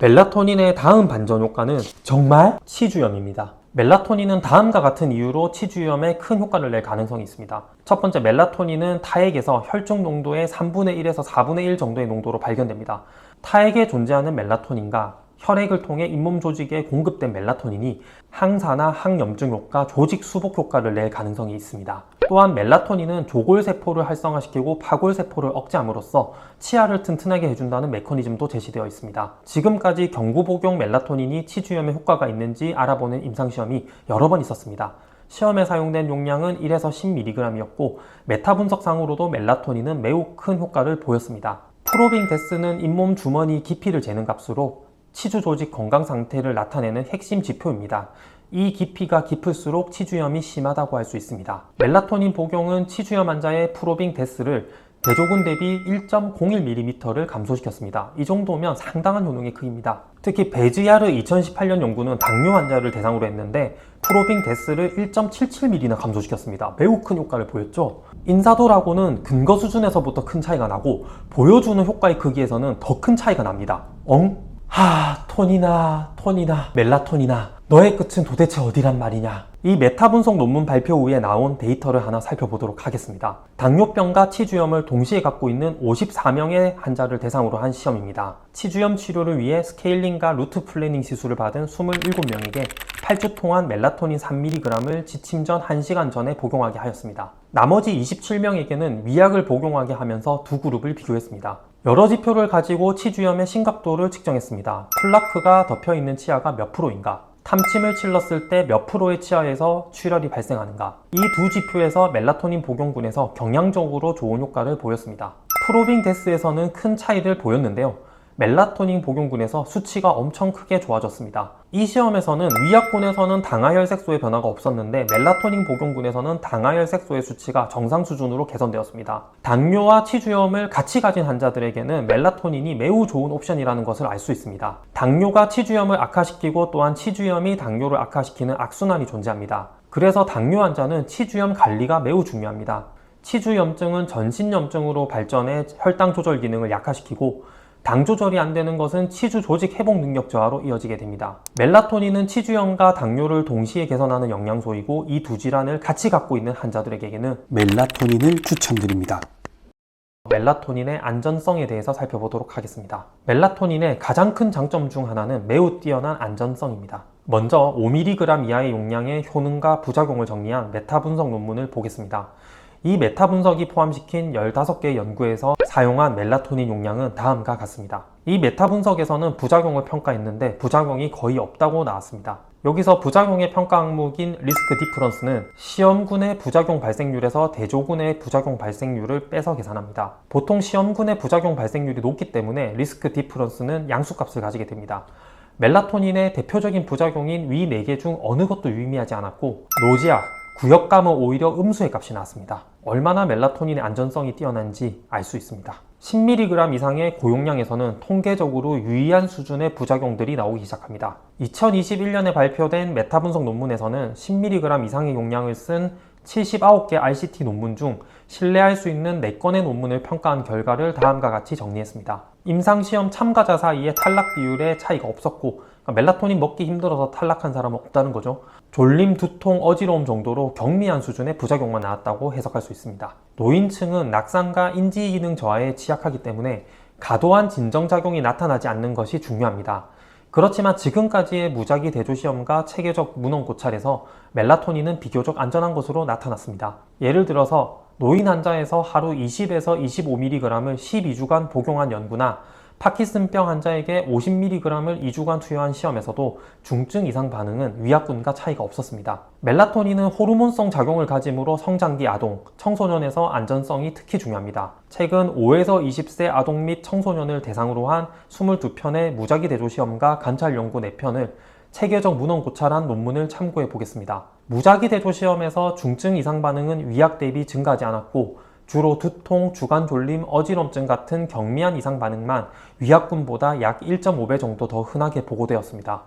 멜라토닌의 다음 반전 효과는 정말 치주염입니다. 멜라토닌은 다음과 같은 이유로 치주염에 큰 효과를 낼 가능성이 있습니다. 첫 번째, 멜라토닌은 타액에서 혈중 농도의 3분의 1에서 4분의 1 정도의 농도로 발견됩니다. 타액에 존재하는 멜라토닌과 혈액을 통해 잇몸 조직에 공급된 멜라토닌이 항산화, 항염증 효과, 조직 수복 효과를 낼 가능성이 있습니다. 또한 멜라토닌은 조골세포를 활성화시키고 파골세포를 억제함으로써 치아를 튼튼하게 해준다는 메커니즘도 제시되어 있습니다. 지금까지 경구복용 멜라토닌이 치주염에 효과가 있는지 알아보는 임상시험이 여러 번 있었습니다. 시험에 사용된 용량은 1에서 10mg이었고 메타 분석상으로도 멜라토닌은 매우 큰 효과를 보였습니다. 프로빙 데스는 잇몸 주머니 깊이를 재는 값으로 치주 조직 건강 상태를 나타내는 핵심 지표입니다. 이 깊이가 깊을수록 치주염이 심하다고 할 수 있습니다. 멜라토닌 복용은 치주염 환자의 프로빙 데스를 대조군 대비 1.01mm를 감소시켰습니다. 이 정도면 상당한 효능이 크입니다. 특히 베즈야르 2018년 연구는 당뇨 환자를 대상으로 했는데 프로빙 데스를 1.77mm나 감소시켰습니다. 매우 큰 효과를 보였죠. 인사도라고는 근거 수준에서부터 큰 차이가 나고 보여주는 효과의 크기에서는 더 큰 차이가 납니다. 톤이나 멜라토닌아, 너의 끝은 도대체 어디란 말이냐. 이 메타 분석 논문 발표 후에 나온 데이터를 하나 살펴보도록 하겠습니다. 당뇨병과 치주염을 동시에 갖고 있는 54명의 환자를 대상으로 한 시험입니다. 치주염 치료를 위해 스케일링과 루트 플래닝 시술을 받은 27명에게 8주 동안 멜라토닌 3mg을 지침 전 1시간 전에 복용하게 하였습니다. 나머지 27명에게는 위약을 복용하게 하면서 두 그룹을 비교했습니다. 여러 지표를 가지고 치주염의 심각도를 측정했습니다. 플라크가 덮여있는 치아가 몇 프로인가? 탐침을 찔렀을 때 몇 프로의 치아에서 출혈이 발생하는가? 이 두 지표에서 멜라토닌 복용군에서 경량적으로 좋은 효과를 보였습니다. 프로빙 데스에서는 큰 차이를 보였는데요. 멜라토닌 복용군에서 수치가 엄청 크게 좋아졌습니다. 이 시험에서는 위약군에서는 당하혈색소의 변화가 없었는데 멜라토닌 복용군에서는 당하혈색소의 수치가 정상 수준으로 개선되었습니다. 당뇨와 치주염을 같이 가진 환자들에게는 멜라토닌이 매우 좋은 옵션이라는 것을 알 수 있습니다. 당뇨가 치주염을 악화시키고 또한 치주염이 당뇨를 악화시키는 악순환이 존재합니다. 그래서 당뇨 환자는 치주염 관리가 매우 중요합니다. 치주염증은 전신염증으로 발전해 혈당 조절 기능을 약화시키고 당 조절이 안 되는 것은 치주 조직 회복 능력 저하로 이어지게 됩니다. 멜라토닌은 치주염과 당뇨를 동시에 개선하는 영양소이고 이 두 질환을 같이 갖고 있는 환자들에게는 멜라토닌을 추천드립니다. 멜라토닌의 안전성에 대해서 살펴보도록 하겠습니다. 멜라토닌의 가장 큰 장점 중 하나는 매우 뛰어난 안전성입니다. 먼저 5mg 이하의 용량의 효능과 부작용을 정리한 메타 분석 논문을 보겠습니다. 이 메타 분석이 포함시킨 15개의 연구에서 사용한 멜라토닌 용량은 다음과 같습니다. 이 메타 분석에서는 부작용을 평가했는데 부작용이 거의 없다고 나왔습니다. 여기서 부작용의 평가 항목인 리스크 디퍼런스는 시험군의 부작용 발생률에서 대조군의 부작용 발생률을 빼서 계산합니다. 보통 시험군의 부작용 발생률이 높기 때문에 리스크 디퍼런스는 양수값을 가지게 됩니다. 멜라토닌의 대표적인 부작용인 위 4개 중 어느 것도 유의미하지 않았고 노지아, 구역감은 오히려 음수의 값이 나왔습니다. 얼마나 멜라토닌의 안전성이 뛰어난지 알 수 있습니다. 10mg 이상의 고용량에서는 통계적으로 유의한 수준의 부작용들이 나오기 시작합니다. 2021년에 발표된 메타 분석 논문에서는 10mg 이상의 용량을 쓴 79개 RCT 논문 중 신뢰할 수 있는 4건의 논문을 평가한 결과를 다음과 같이 정리했습니다. 임상시험 참가자 사이에 탈락 비율에 차이가 없었고 멜라토닌 먹기 힘들어서 탈락한 사람은 없다는 거죠. 졸림, 두통, 어지러움 정도로 경미한 수준의 부작용만 나왔다고 해석할 수 있습니다. 노인층은 낙상과 인지기능 저하에 취약하기 때문에 과도한 진정작용이 나타나지 않는 것이 중요합니다. 그렇지만 지금까지의 무작위 대조시험과 체계적 문헌 고찰에서 멜라토닌은 비교적 안전한 것으로 나타났습니다. 예를 들어서 노인 환자에서 하루 20에서 25mg을 12주간 복용한 연구나 파킨슨병 환자에게 50mg을 2주간 투여한 시험에서도 중증 이상 반응은 위약군과 차이가 없었습니다. 멜라토닌은 호르몬성 작용을 가지므로 성장기 아동, 청소년에서 안전성이 특히 중요합니다. 최근 5에서 20세 아동 및 청소년을 대상으로 한 22편의 무작위 대조시험과 관찰 연구 4편을 체계적 문헌 고찰한 논문을 참고해 보겠습니다. 무작위 대조시험에서 중증 이상 반응은 위약 대비 증가하지 않았고 주로 두통, 주간 졸림, 어지럼증 같은 경미한 이상 반응만 위약군보다 약 1.5배 정도 더 흔하게 보고되었습니다.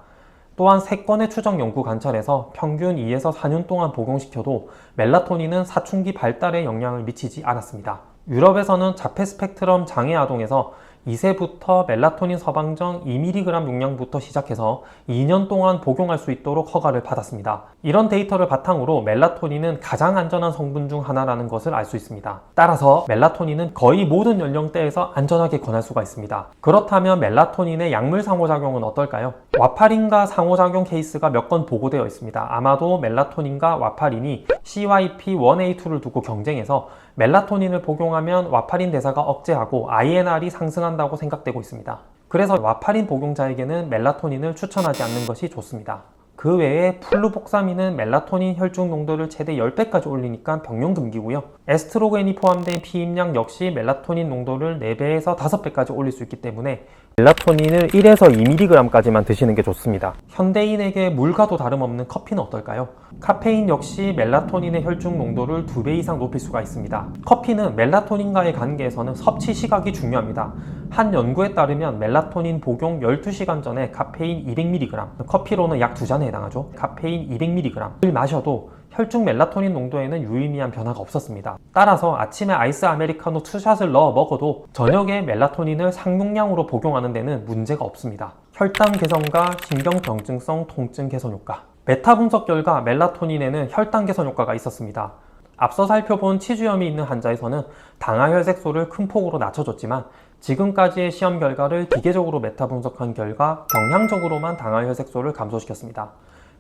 또한 3건의 추정 연구 관찰에서 평균 2에서 4년 동안 복용시켜도 멜라토닌은 사춘기 발달에 영향을 미치지 않았습니다. 유럽에서는 자폐 스펙트럼 장애 아동에서 2세부터 멜라토닌 서방정 2mg 용량부터 시작해서 2년 동안 복용할 수 있도록 허가를 받았습니다. 이런 데이터를 바탕으로 멜라토닌은 가장 안전한 성분 중 하나라는 것을 알 수 있습니다. 따라서 멜라토닌은 거의 모든 연령대에서 안전하게 권할 수가 있습니다. 그렇다면 멜라토닌의 약물 상호작용은 어떨까요? 와파린과 상호작용 케이스가 몇 건 보고되어 있습니다. 아마도 멜라토닌과 와파린이 CYP1A2를 두고 경쟁해서 멜라토닌을 복용하면 와파린 대사가 억제하고 INR이 상승한다고 생각되고 있습니다. 그래서 와파린 복용자에게는 멜라토닌을 추천하지 않는 것이 좋습니다. 그 외에 플루복사민은 멜라토닌 혈중 농도를 최대 10배까지 올리니까 병용 금기고요. 에스트로겐이 포함된 피임량 역시 멜라토닌 농도를 4배에서 5배까지 올릴 수 있기 때문에 멜라토닌을 1에서 2mg까지만 드시는 게 좋습니다. 현대인에게 물과도 다름없는 커피는 어떨까요? 카페인 역시 멜라토닌의 혈중 농도를 2배 이상 높일 수가 있습니다. 커피는 멜라토닌과의 관계에서는 섭취 시각이 중요합니다. 한 연구에 따르면 멜라토닌 복용 12시간 전에 카페인 200mg, 커피로는 약 2잔에 해당하죠. 카페인 200mg를 마셔도 혈중 멜라토닌 농도에는 유의미한 변화가 없었습니다. 따라서 아침에 아이스 아메리카노 2샷을 넣어 먹어도 저녁에 멜라토닌을 상용량으로 복용하는 데는 문제가 없습니다. 혈당 개선과 신경병증성 통증 개선 효과. 메타 분석 결과 멜라토닌에는 혈당 개선 효과가 있었습니다. 앞서 살펴본 치주염이 있는 환자에서는 당하혈색소를 큰 폭으로 낮춰줬지만 지금까지의 시험 결과를 기계적으로 메타 분석한 결과 경향적으로만 당하혈색소를 감소시켰습니다.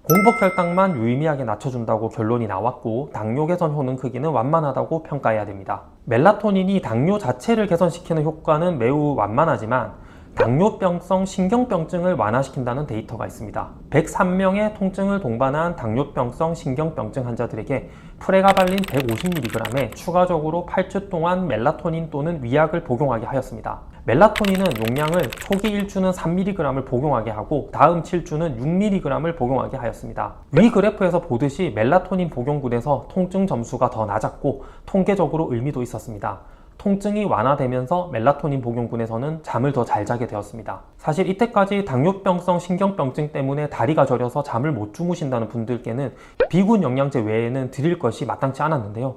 공복혈당만 유의미하게 낮춰준다고 결론이 나왔고 당뇨 개선 효능 크기는 완만하다고 평가해야 됩니다. 멜라토닌이 당뇨 자체를 개선시키는 효과는 매우 완만하지만 당뇨병성 신경병증을 완화시킨다는 데이터가 있습니다. 103명의 통증을 동반한 당뇨병성 신경병증 환자들에게 프레가발린 150mg에 추가적으로 8주 동안 멜라토닌 또는 위약을 복용하게 하였습니다. 멜라토닌은 용량을 초기 1주는 3mg을 복용하게 하고 다음 7주는 6mg을 복용하게 하였습니다. 위 그래프에서 보듯이 멜라토닌 복용군에서 통증 점수가 더 낮았고 통계적으로 의미도 있었습니다. 통증이 완화되면서 멜라토닌 복용군에서는 잠을 더 잘 자게 되었습니다. 사실 이때까지 당뇨병성 신경병증 때문에 다리가 저려서 잠을 못 주무신다는 분들께는 비군 영양제 외에는 드릴 것이 마땅치 않았는데요.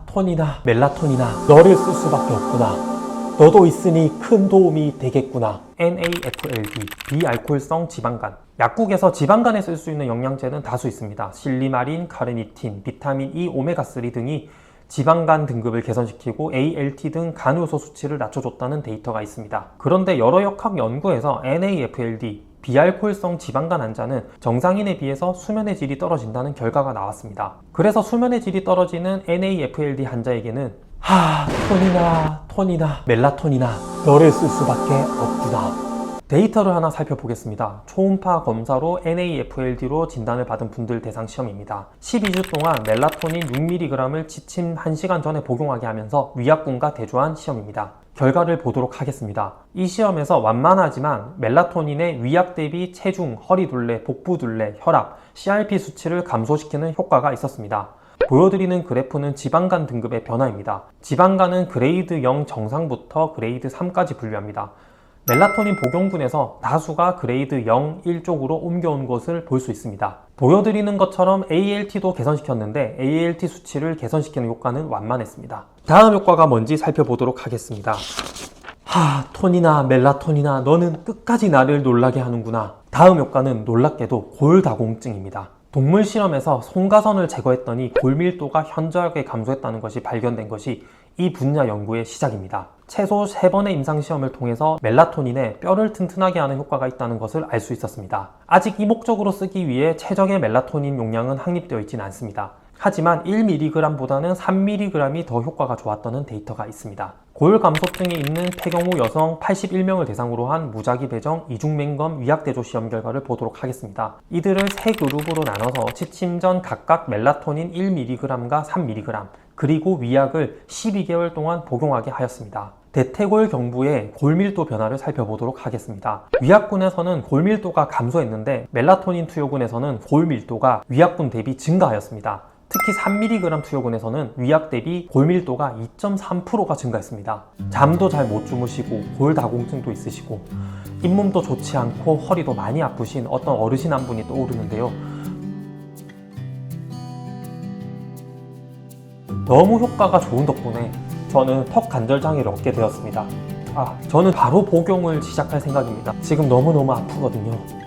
톤이나 멜라토닌아 너를 쓸 수밖에 없구나. 너도 있으니 큰 도움이 되겠구나. NAFLD, 비알코올성 지방간. 약국에서 지방간에 쓸 수 있는 영양제는 다수 있습니다. 실리마린, 카르니틴, 비타민 E, 오메가3 등이 지방간 등급을 개선시키고 ALT 등 간효소 수치를 낮춰줬다는 데이터가 있습니다. 그런데 여러 역학 연구에서 NAFLD, 비알코올성 지방간 환자는 정상인에 비해서 수면의 질이 떨어진다는 결과가 나왔습니다. 그래서 수면의 질이 떨어지는 NAFLD 환자에게는 톤이나 멜라토닌아 너를 쓸 수밖에 없구나. 데이터를 하나 살펴보겠습니다. 초음파 검사로 NAFLD로 진단을 받은 분들 대상 시험입니다. 12주 동안 멜라토닌 6mg을 지침 1시간 전에 복용하게 하면서 위약군과 대조한 시험입니다. 결과를 보도록 하겠습니다. 이 시험에서 완만하지만 멜라토닌의 위약 대비 체중, 허리둘레, 복부둘레, 혈압, CRP 수치를 감소시키는 효과가 있었습니다. 보여드리는 그래프는 지방간 등급의 변화입니다. 지방간은 그레이드 0 정상부터 그레이드 3까지 분류합니다. 멜라토닌 복용군에서 다수가 그레이드 0, 1 쪽으로 옮겨온 것을 볼 수 있습니다. 보여드리는 것처럼 ALT도 개선시켰는데 ALT 수치를 개선시키는 효과는 완만했습니다. 다음 효과가 뭔지 살펴보도록 하겠습니다. 톤이나 멜라토닌아 너는 끝까지 나를 놀라게 하는구나. 다음 효과는 놀랍게도 골다공증입니다. 동물 실험에서 송가선을 제거했더니 골밀도가 현저하게 감소했다는 것이 발견된 것이 이 분야 연구의 시작입니다. 최소 3번의 임상시험을 통해서 멜라토닌에 뼈를 튼튼하게 하는 효과가 있다는 것을 알 수 있었습니다. 아직 이 목적으로 쓰기 위해 최적의 멜라토닌 용량은 확립되어 있지는 않습니다. 하지만 1mg보다는 3mg이 더 효과가 좋았다는 데이터가 있습니다. 고혈감소증에 있는 폐경후 여성 81명을 대상으로 한 무작위 배정 이중맹검 위약대조 시험 결과를 보도록 하겠습니다. 이들을 3그룹으로 나눠서 취침 전 각각 멜라토닌 1mg과 3mg 그리고 위약을 12개월 동안 복용하게 하였습니다. 대퇴골 경부의 골밀도 변화를 살펴보도록 하겠습니다. 위약군에서는 골밀도가 감소했는데 멜라토닌 투여군에서는 골밀도가 위약군 대비 증가하였습니다. 특히 3mg 투여군에서는 위약 대비 골밀도가 2.3%가 증가했습니다. 잠도 잘 못 주무시고 골다공증도 있으시고 잇몸도 좋지 않고 허리도 많이 아프신 어떤 어르신 한 분이 떠오르는데요. 너무 효과가 좋은 덕분에 저는 턱 관절 장애를 얻게 되었습니다. 저는 바로 복용을 시작할 생각입니다. 지금 너무너무 아프거든요.